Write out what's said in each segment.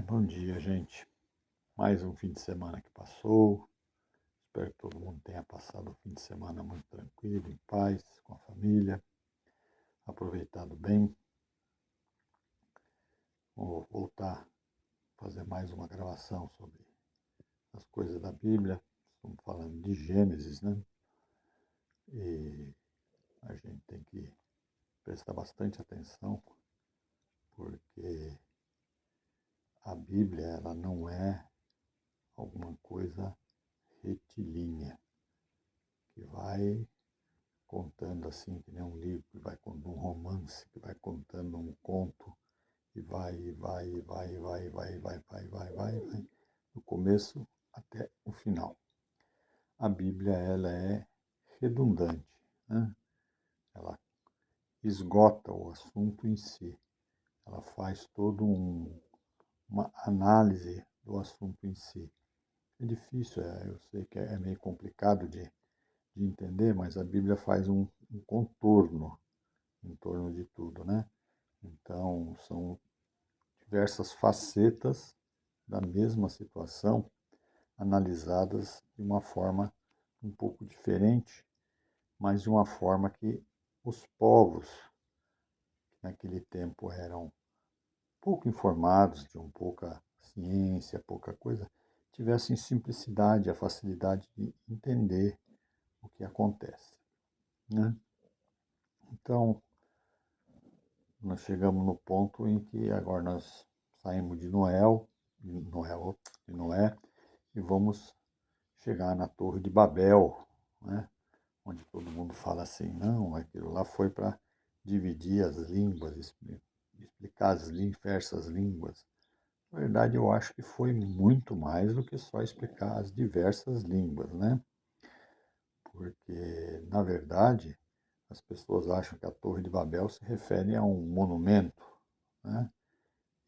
Bom dia, gente. Mais um fim de semana que passou. Espero que todo mundo tenha passado o fim de semana muito tranquilo, em paz, com a família, aproveitado bem. Vou voltar a fazer mais uma gravação sobre as coisas da Bíblia. Estamos falando de Gênesis, né? E a gente tem que prestar bastante atenção, porque a Bíblia ela não é alguma coisa retilínea, que vai contando assim, que nem um livro, que vai contando um romance, que vai contando um conto, e vai, e vai, e vai, e vai, e vai, e vai, vai, vai, vai, vai, do começo até o final. A Bíblia, ela é redundante, né? Ela esgota o assunto em si, ela faz uma análise do assunto em si. É difícil, eu sei que é meio complicado de entender, mas a Bíblia faz um contorno em torno de tudo, né? Então, são diversas facetas da mesma situação analisadas de uma forma um pouco diferente, mas de uma forma que os povos, que naquele tempo eram pouco informados, tinham pouca ciência, pouca coisa, tivessem simplicidade, a facilidade de entender o que acontece, né? Então, nós chegamos no ponto em que agora nós saímos de Noé, e vamos chegar na Torre de Babel, né? Onde todo mundo fala assim, não, aquilo lá foi para dividir as línguas, explicar as diversas línguas. Na verdade, eu acho que foi muito mais do que só explicar as diversas línguas, né? Porque, na verdade, as pessoas acham que a Torre de Babel se refere a um monumento, né?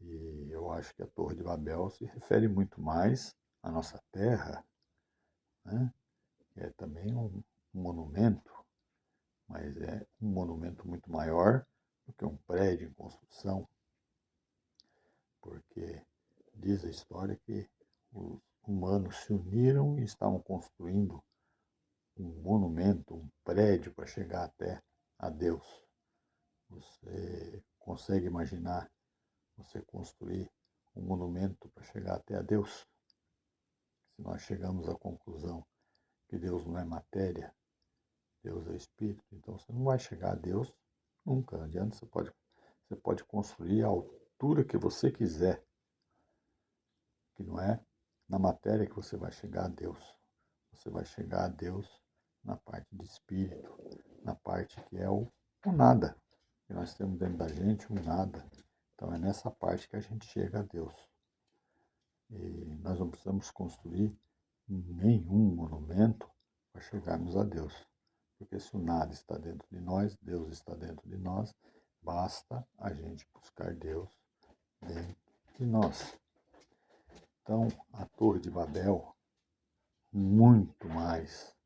E eu acho que a Torre de Babel se refere muito mais à nossa terra, né? Que é também um monumento, mas é um monumento muito maior do que um prédio em construção, porque diz a história que os humanos se uniram e estavam construindo um monumento, um prédio para chegar até a Deus. Você consegue imaginar você construir um monumento para chegar até a Deus? Se nós chegamos à conclusão que Deus não é matéria, Deus é espírito, então você não vai chegar a Deus nunca. Não adianta, você pode construir a altura que você quiser, que não é na matéria que você vai chegar a Deus. Você vai chegar a Deus na parte de espírito, na parte que é o nada, que nós temos dentro da gente, o nada. Então é nessa parte que a gente chega a Deus. E nós não precisamos construir nenhum monumento para chegarmos a Deus. Porque se o nada está dentro de nós, Deus está dentro de nós, basta a gente buscar Deus dentro de nós. Então, a Torre de Babel, muito mais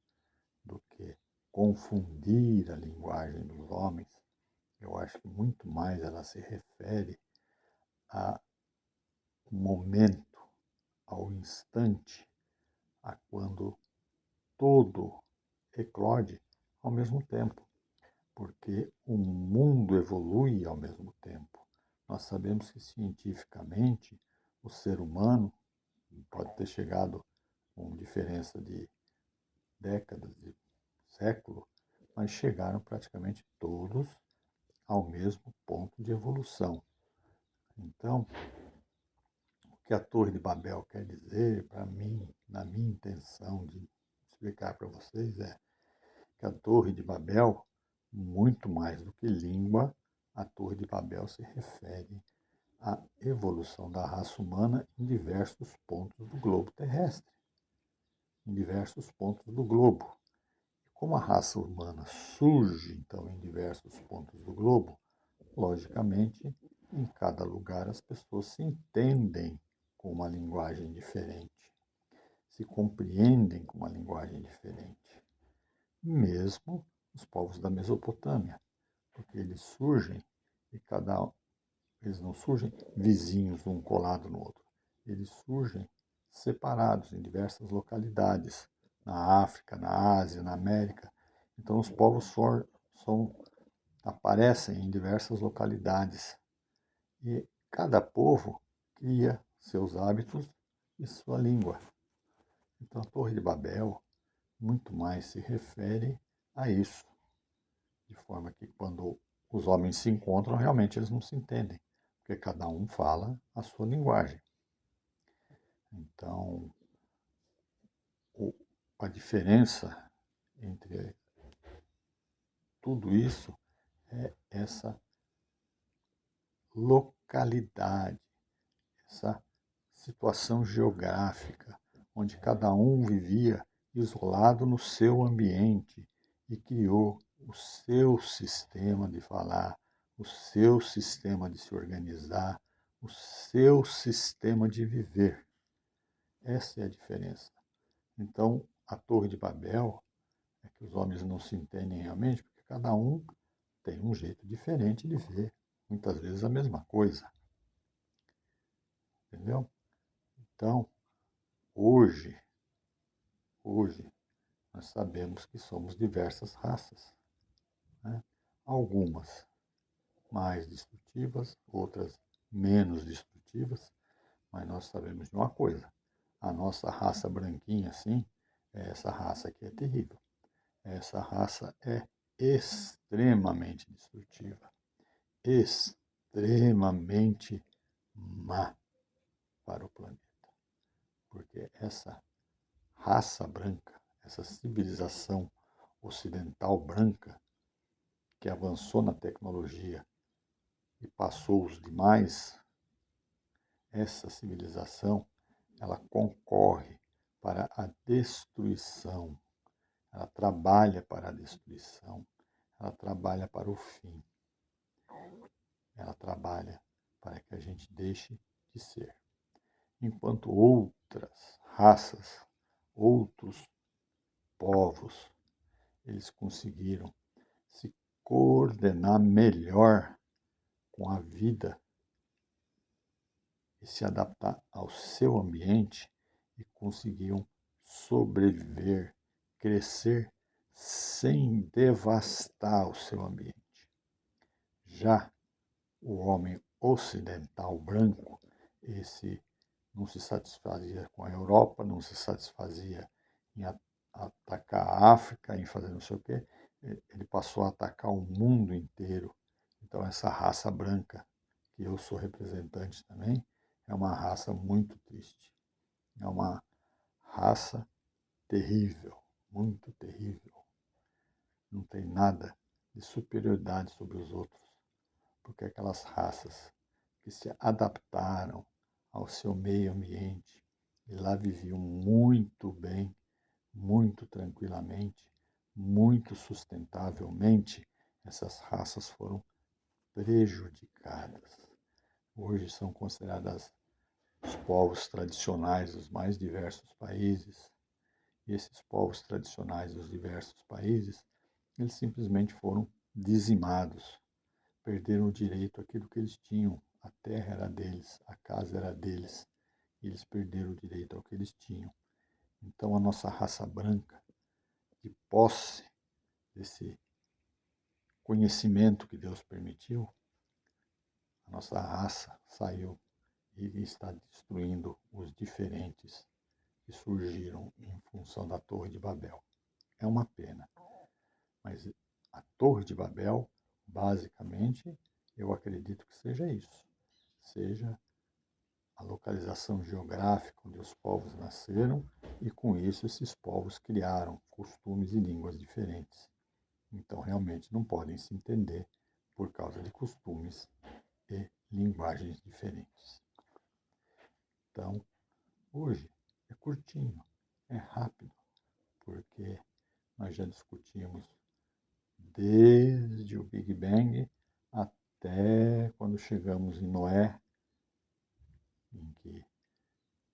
do que confundir a linguagem dos homens, eu acho que muito mais ela se refere ao momento, ao instante, a quando todo eclode ao mesmo tempo, porque o mundo evolui ao mesmo tempo. Nós sabemos que cientificamente o ser humano pode ter chegado com diferença de décadas, de século, mas chegaram praticamente todos ao mesmo ponto de evolução. Então, o que a Torre de Babel quer dizer para mim, na minha intenção de explicar para vocês, é que a Torre de Babel, muito mais do que língua, a Torre de Babel se refere à evolução da raça humana em diversos pontos do globo terrestre, em diversos pontos do globo. Como a raça humana surge, então, em diversos pontos do globo, logicamente, em cada lugar as pessoas se entendem com uma linguagem diferente, se compreendem com uma linguagem diferente. Mesmo os povos da Mesopotâmia, porque eles surgem e cada eles não surgem vizinhos, um colado no outro. Eles surgem separados em diversas localidades, na África, na Ásia, na América. Então os povos aparecem em diversas localidades e cada povo cria seus hábitos e sua língua. Então a Torre de Babel muito mais se refere a isso, de forma que quando os homens se encontram, realmente eles não se entendem, porque cada um fala a sua linguagem. Então, a diferença entre tudo isso é essa localidade, essa situação geográfica, onde cada um vivia isolado no seu ambiente e criou o seu sistema de falar, o seu sistema de se organizar, o seu sistema de viver. Essa é a diferença. Então, a Torre de Babel é que os homens não se entendem realmente, porque cada um tem um jeito diferente de ver, muitas vezes a mesma coisa. Entendeu? Então, hoje, nós sabemos que somos diversas raças. Né? Algumas mais destrutivas, outras menos destrutivas, mas nós sabemos de uma coisa: a nossa raça branquinha, assim, essa raça que é terrível. Essa raça é extremamente destrutiva, extremamente má para o planeta. Porque essa raça branca, essa civilização ocidental branca, que avançou na tecnologia e passou os demais, essa civilização, ela concorre para a destruição, ela trabalha para a destruição, ela trabalha para o fim, ela trabalha para que a gente deixe de ser. Enquanto outras raças, outros povos, eles conseguiram se coordenar melhor com a vida e se adaptar ao seu ambiente e conseguiam sobreviver, crescer sem devastar o seu ambiente. Já o homem ocidental branco, esse não se satisfazia com a Europa, não se satisfazia em atacar a África, em fazer não sei o quê, ele passou a atacar o mundo inteiro. Então essa raça branca, que eu sou representante também, é uma raça muito triste. É uma raça terrível, muito terrível. Não tem nada de superioridade sobre os outros, porque aquelas raças que se adaptaram ao seu meio ambiente e lá viviam muito bem, muito tranquilamente, muito sustentavelmente, essas raças foram prejudicadas. Hoje são consideradas os povos tradicionais dos mais diversos países. E esses povos tradicionais dos diversos países, eles simplesmente foram dizimados, perderam o direito àquilo que eles tinham. A terra era deles, a casa era deles, e eles perderam o direito ao que eles tinham. Então a nossa raça branca, de posse desse conhecimento que Deus permitiu, a nossa raça saiu e está destruindo os diferentes que surgiram em função da Torre de Babel. É uma pena, mas a Torre de Babel, basicamente, eu acredito que seja isso. Seja a localização geográfica onde os povos nasceram e, com isso, esses povos criaram costumes e línguas diferentes. Então, realmente, não podem se entender por causa de costumes e linguagens diferentes. Então, hoje é curtinho, é rápido, porque nós já discutimos desde o Big Bang até quando chegamos em Noé, em que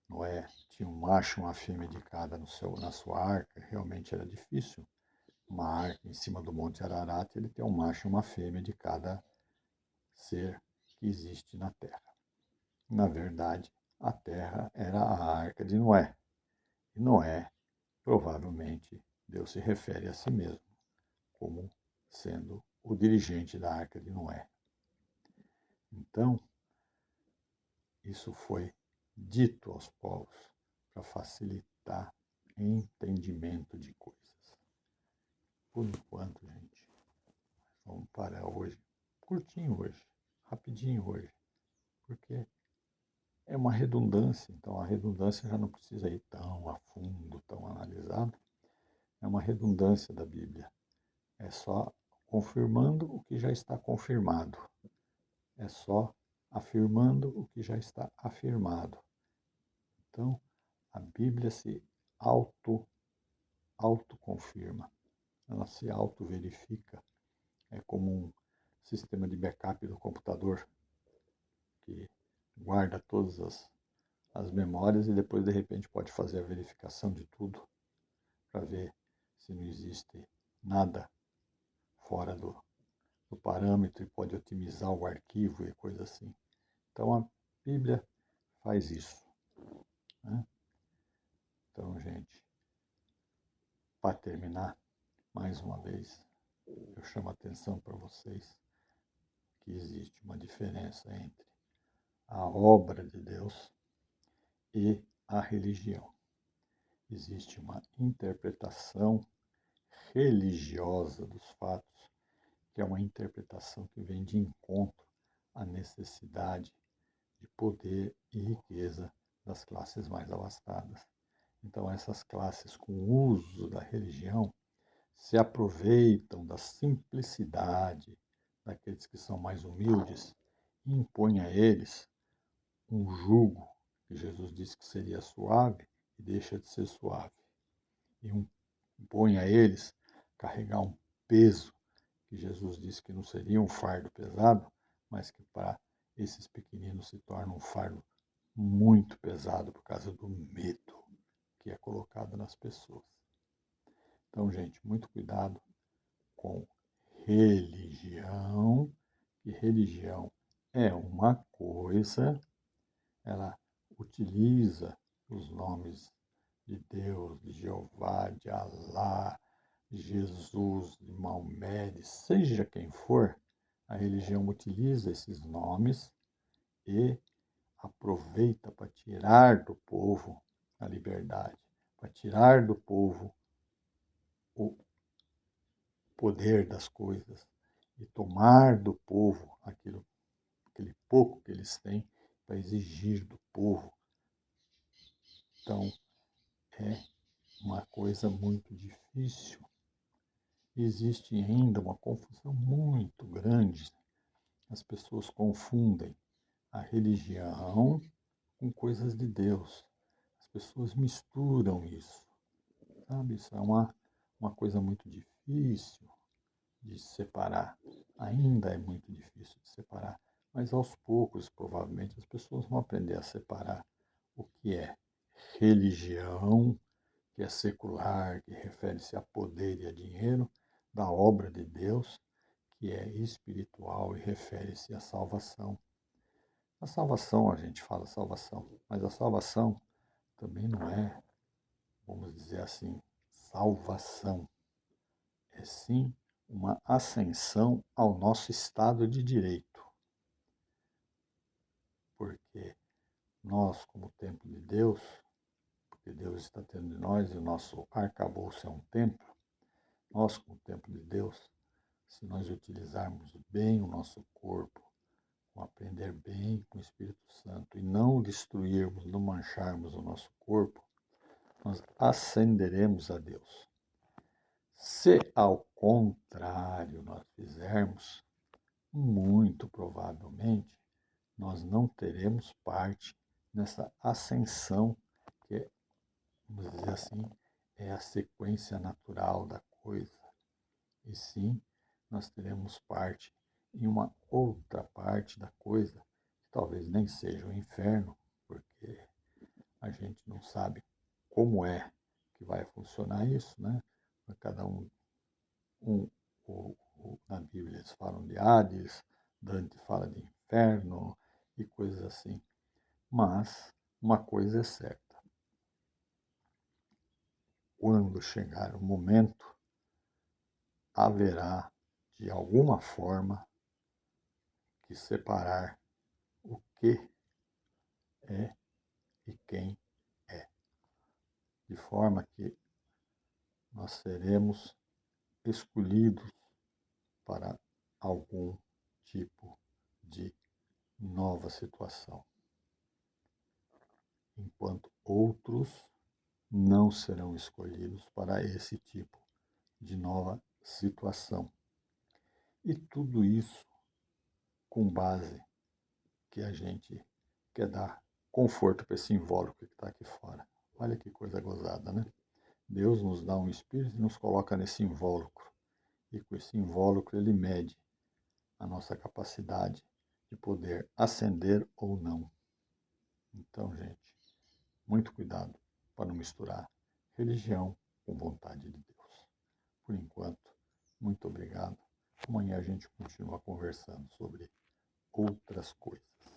Noé tinha um macho e uma fêmea de cada na sua arca. Realmente era difícil. Uma arca em cima do Monte Ararat, ele tem um macho e uma fêmea de cada ser que existe na Terra. Na verdade, a Terra era a Arca de Noé. E Noé, provavelmente, Deus se refere a si mesmo como sendo o dirigente da Arca de Noé. Então, isso foi dito aos povos para facilitar entendimento de coisas. Por enquanto, gente, vamos parar hoje, curtinho hoje, rapidinho hoje, porque é uma redundância, então a redundância já não precisa ir tão a fundo, tão analisado, é uma redundância da Bíblia, é só confirmando o que já está confirmado, é só afirmando o que já está afirmado. Então, a Bíblia se autoconfirma, ela se auto-verifica, é como um sistema de backup do computador, que guarda todas as memórias e depois, de repente, pode fazer a verificação de tudo para ver se não existe nada fora do parâmetro e pode otimizar o arquivo e coisa assim. Então, a Bíblia faz isso, né? Então, gente, para terminar, mais uma vez, eu chamo a atenção para vocês que existe uma diferença entre a obra de Deus e a religião. Existe uma interpretação religiosa dos fatos, que é uma interpretação que vem de encontro à necessidade de poder e riqueza das classes mais abastadas. Então, essas classes, com o uso da religião, se aproveitam da simplicidade daqueles que são mais humildes e impõem a eles um jugo que Jesus disse que seria suave e deixa de ser suave. E impõe a eles carregar um peso que Jesus disse que não seria um fardo pesado, mas que para esses pequeninos se torna um fardo muito pesado por causa do medo que é colocado nas pessoas. Então, gente, muito cuidado com religião, que religião é uma coisa, ela utiliza os nomes de Deus, de Jeová, de Alá, de Jesus, de Maomé, de seja quem for, a religião utiliza esses nomes e aproveita para tirar do povo a liberdade, para tirar do povo o poder das coisas e tomar do povo aquele pouco que eles têm para exigir do povo. Então, é uma coisa muito difícil. Existe ainda uma confusão muito grande. As pessoas confundem a religião com coisas de Deus. As pessoas misturam isso, sabe? Isso é uma coisa muito difícil de separar. Ainda é muito difícil de separar. Mas aos poucos, provavelmente, as pessoas vão aprender a separar o que é religião, que é secular, que refere-se a poder e a dinheiro, da obra de Deus, que é espiritual e refere-se à salvação. A salvação, a gente fala salvação, mas a salvação também não é, vamos dizer assim, salvação. É sim uma ascensão ao nosso estado de direito. Porque nós, como templo de Deus, porque Deus está dentro de nós e o nosso arcabouço é um templo, nós, como templo de Deus, se nós utilizarmos bem o nosso corpo, com aprender bem com o Espírito Santo e não destruirmos, não mancharmos o nosso corpo, nós ascenderemos a Deus. Se ao contrário nós fizermos, muito provavelmente nós não teremos parte nessa ascensão que é, vamos dizer assim, é a sequência natural da coisa. E sim, nós teremos parte em uma outra parte da coisa, que talvez nem seja o inferno, porque a gente não sabe como é que vai funcionar isso, né? Cada na Bíblia eles falam de Hades, Dante fala de inferno e coisas assim. Mas uma coisa é certa: quando chegar o momento, haverá, de alguma forma, que separar o que é e quem é, de forma que nós seremos escolhidos para algum tipo de nova situação, enquanto outros não serão escolhidos para esse tipo de nova situação. E tudo isso com base que a gente quer dar conforto para esse invólucro que está aqui fora. Olha que coisa gozada, né? Deus nos dá um espírito e nos coloca nesse invólucro. E com esse invólucro ele mede a nossa capacidade de poder ascender ou não. Então, gente, muito cuidado para não misturar religião com vontade de Deus. Por enquanto, muito obrigado. Amanhã a gente continua conversando sobre outras coisas.